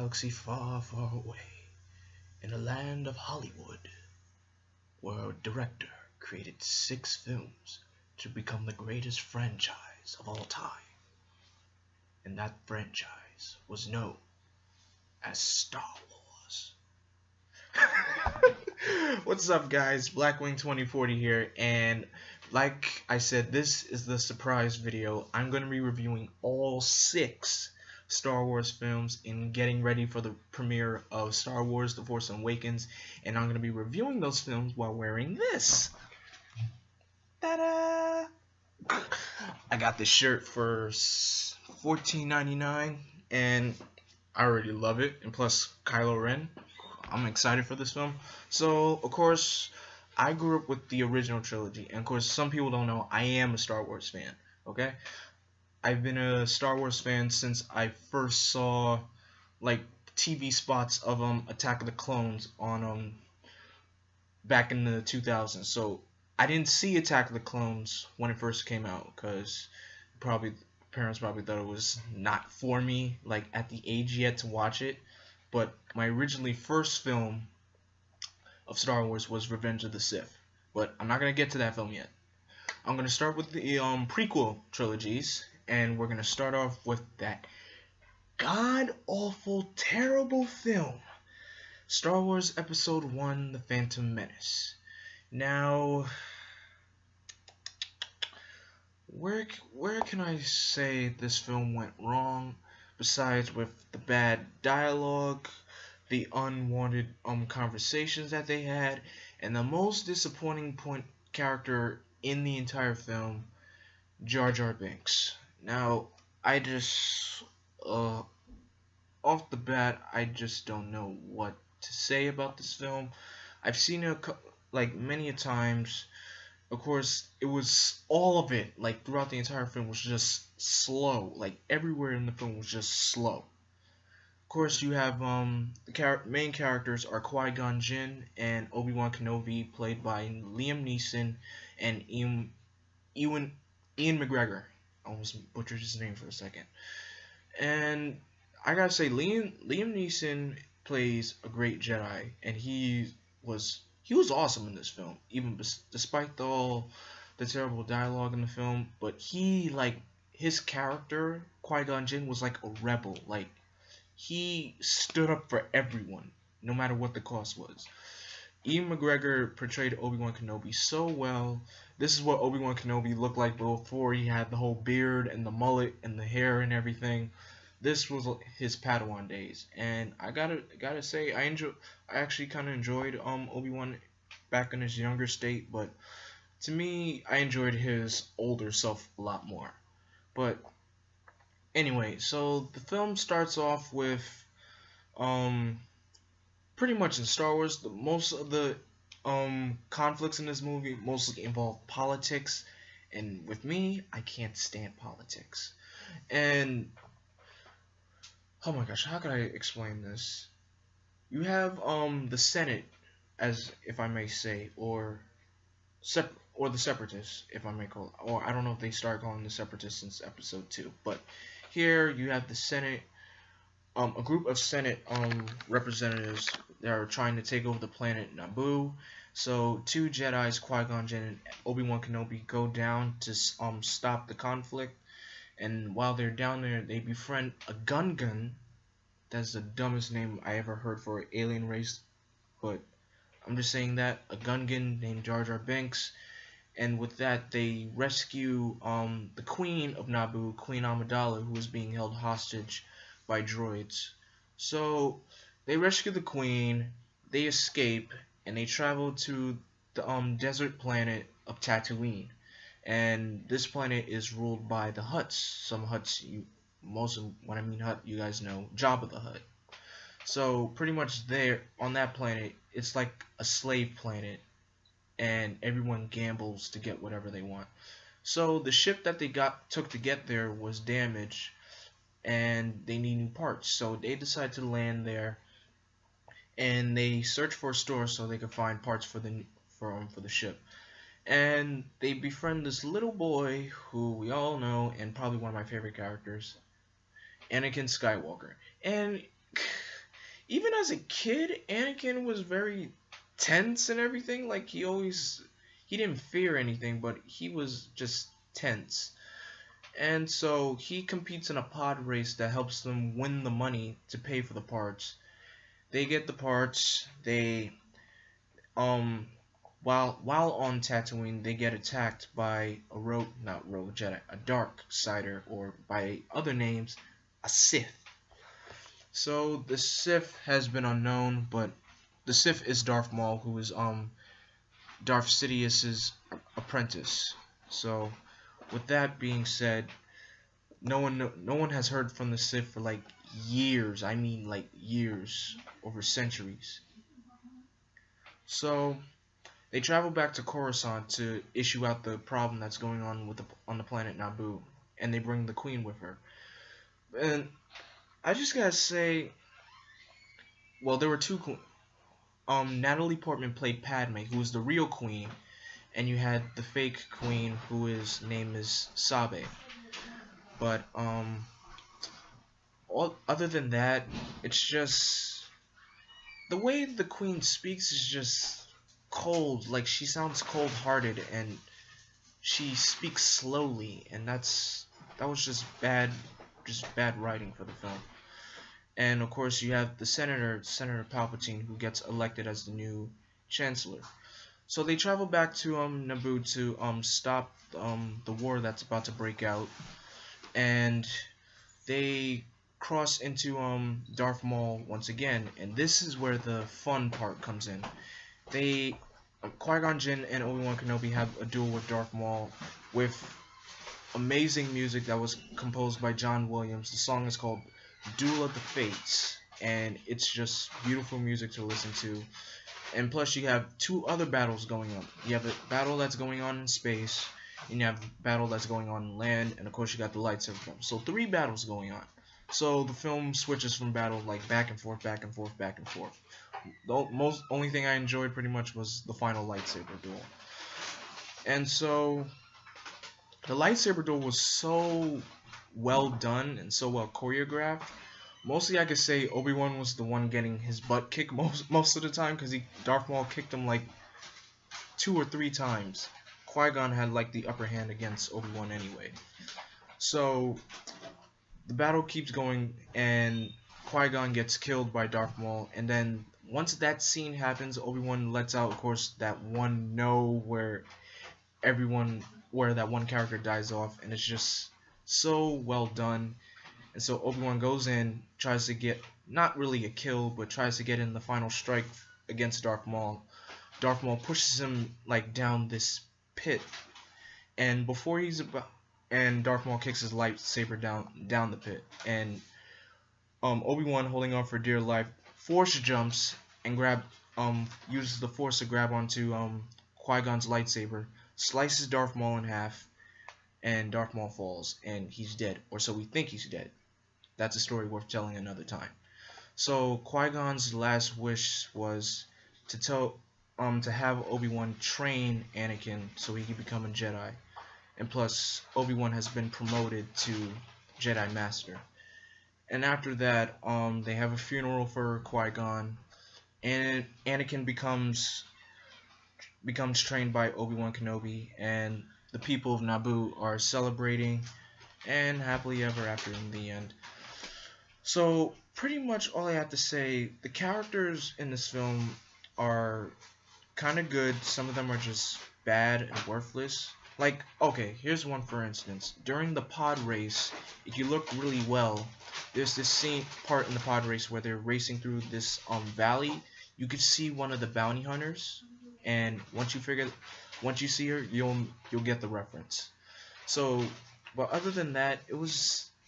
galaxy far, far away, in the land of Hollywood, where a director created 6 films to become the greatest franchise of all time. And that franchise was known as Star Wars. What's up, guys? Blackwing 2040 here, and like I said, this is the surprise video. I'm going to be reviewing all 6 Star Wars films and getting ready for the premiere of Star Wars: The Force Awakens, and I'm going to be reviewing those films while wearing this. Ta-da! I got this shirt for $14.99, and I already love it, and plus Kylo Ren. I'm excited for this film. So, of course, I grew up with the original trilogy, and of course, some people don't know I am a Star Wars fan, okay? I've been a Star Wars fan since I first saw, like, TV spots of Attack of the Clones on back in the 2000s. So, I didn't see Attack of the Clones when it first came out, because parents probably thought it was not for me, like, at the age yet to watch it. But my originally first film of Star Wars was Revenge of the Sith. But I'm not going to get to that film yet. I'm going to start with the prequel trilogies. And we're going to start off with that god-awful, terrible film, Star Wars Episode 1, The Phantom Menace. Now, where can I say this film went wrong? Besides with the bad dialogue, the unwanted conversations that they had, and the most disappointing character in the entire film, Jar Jar Binks. Now, I just off the bat, I just don't know what to say about this film. I've seen it like many a times. Of course, it was all of it, like throughout the entire film, was just slow. Like everywhere in the film was just slow. Of course, you have the main characters are Qui-Gon Jinn and Obi-Wan Kenobi, played by Liam Neeson and Ian McGregor. I almost butchered his name for a second. And I gotta say, Liam Neeson plays a great Jedi, and he was awesome in this film, even despite all the terrible dialogue in the film. But his character, Qui-Gon Jinn, was like a rebel. Like, he stood up for everyone, no matter what the cost was. Ian McGregor portrayed Obi-Wan Kenobi so well. This is what Obi-Wan Kenobi looked like before he had the whole beard and the mullet and the hair and everything. This was his Padawan days, and I gotta say, I actually kind of enjoyed Obi-Wan back in his younger state, but to me, I enjoyed his older self a lot more. But anyway, so the film starts off with pretty much in Star Wars, most of the conflicts in this movie mostly involve politics, and with me, I can't stand politics. And oh my gosh, how could I explain this? You have the Senate, as if I may say, or the Separatists, if I may call it, or I don't know if they started calling the Separatists since episode 2, but here you have the Senate, a group of Senate representatives that are trying to take over the planet Naboo. So 2 Jedis, Qui-Gon Jinn and Obi-Wan Kenobi, go down to stop the conflict. And while they're down there, they befriend a Gungan. That's the dumbest name I ever heard for an alien race, but I'm just saying that. A Gungan named Jar Jar Binks. And with that, they rescue the Queen of Naboo, Queen Amidala, who is being held hostage by droids. So they rescue the Queen, they escape, and they travel to the desert planet of Tatooine. And this planet is ruled by the Hutts. Some Hutts, when I mean Hutt, you guys know Jabba the Hutt. So pretty much there on that planet, it's like a slave planet, and everyone gambles to get whatever they want. So the ship that they took to get there was damaged, and they need new parts. So they decide to land there, and they search for a store so they could find parts for the ship. And they befriend this little boy who we all know, and probably one of my favorite characters, Anakin Skywalker. And even as a kid, Anakin was very tense and everything. Like he didn't fear anything, but he was just tense. And so he competes in a pod race that helps them win the money to pay for the parts. They get the parts. They um while on Tatooine, they get attacked by a not rogue Jedi, a dark sider, or by other names, a Sith. So the Sith has been unknown, but the Sith is Darth Maul, who is Darth Sidious's apprentice. So with that being said, no one has heard from the Sith for like years. I mean like years, over centuries. So they travel back to Coruscant to issue out the problem that's going on on the planet Naboo, and they bring the Queen with her. And I just gotta say, well, there were two. Natalie Portman played Padme, who was the real Queen, and you had the fake Queen, whose name is Sabe. But other than that, it's just the way the Queen speaks is just cold. Like, she sounds cold-hearted, and she speaks slowly, and that was just bad writing for the film. And of course, you have the Senator Palpatine, who gets elected as the new Chancellor. So they travel back to Naboo to stop the war that's about to break out, and they cross into Darth Maul once again, and this is where the fun part comes in. Qui-Gon Jinn and Obi-Wan Kenobi have a duel with Darth Maul with amazing music that was composed by John Williams. The song is called Duel of the Fates, and it's just beautiful music to listen to. And plus, you have two other battles going on. You have a battle that's going on in space, and you have a battle that's going on in land, and of course you got the lightsaber battle. So 3 battles going on. So the film switches from battle like back and forth, back and forth, back and forth. The only thing I enjoyed pretty much was the final lightsaber duel. And so the lightsaber duel was so well done and so well choreographed. Mostly I could say Obi-Wan was the one getting his butt kicked most of the time, because Darth Maul kicked him like 2 or 3 times. Qui-Gon had like the upper hand against Obi-Wan anyway. So the battle keeps going, and Qui-Gon gets killed by Darth Maul, and then once that scene happens, Obi-Wan lets out, of course, that one no where that one character dies off, and it's just so well done. And so Obi-Wan goes in, tries to get, not really a kill, but tries to get in the final strike against Darth Maul. Darth Maul pushes him like down this pit, and Darth Maul kicks his lightsaber down the pit, and Obi-Wan, holding on for dear life, force jumps and uses the force to grab onto Qui-Gon's lightsaber, slices Darth Maul in half, and Darth Maul falls, and he's dead, or so we think he's dead. That's a story worth telling another time. So Qui-Gon's last wish was to have Obi-Wan train Anakin so he could become a Jedi, and plus Obi-Wan has been promoted to Jedi Master. And after that, they have a funeral for Qui-Gon, and Anakin becomes trained by Obi-Wan Kenobi, and the people of Naboo are celebrating, and happily ever after in the end. So pretty much all I have to say, the characters in this film are kind of good. Some of them are just bad and worthless. Like, okay, here's one for instance. During the pod race, if you look really well, there's this part in the pod race where they're racing through this valley. You could see one of the bounty hunters, and once you see her, you'll get the reference. So, but other than that,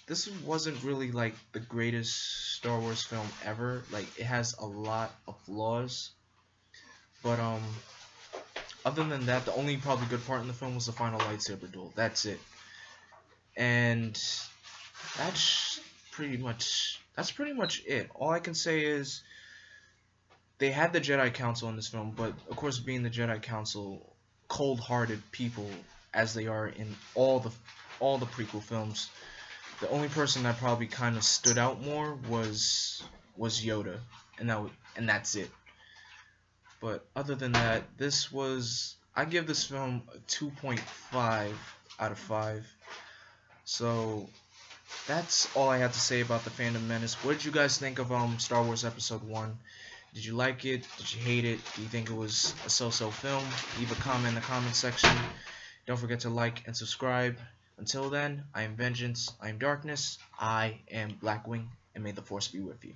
this wasn't really like the greatest Star Wars film ever. Like, it has a lot of flaws, but other than that, the only probably good part in the film was the final lightsaber duel. That's it. And that's pretty much it. All I can say is they had the Jedi Council in this film, but of course, being the Jedi Council, cold-hearted people as they are in all the prequel films, the only person that probably kind of stood out more was Yoda. and that's it. But other than that, I give this film a 2.5 out of 5. So that's all I have to say about the Phantom Menace. What did you guys think of Star Wars Episode 1? Did you like it? Did you hate it? Do you think it was a so-so film? Leave a comment in the comment section. Don't forget to like and subscribe. Until then, I am Vengeance, I am Darkness, I am Blackwing, and may the Force be with you.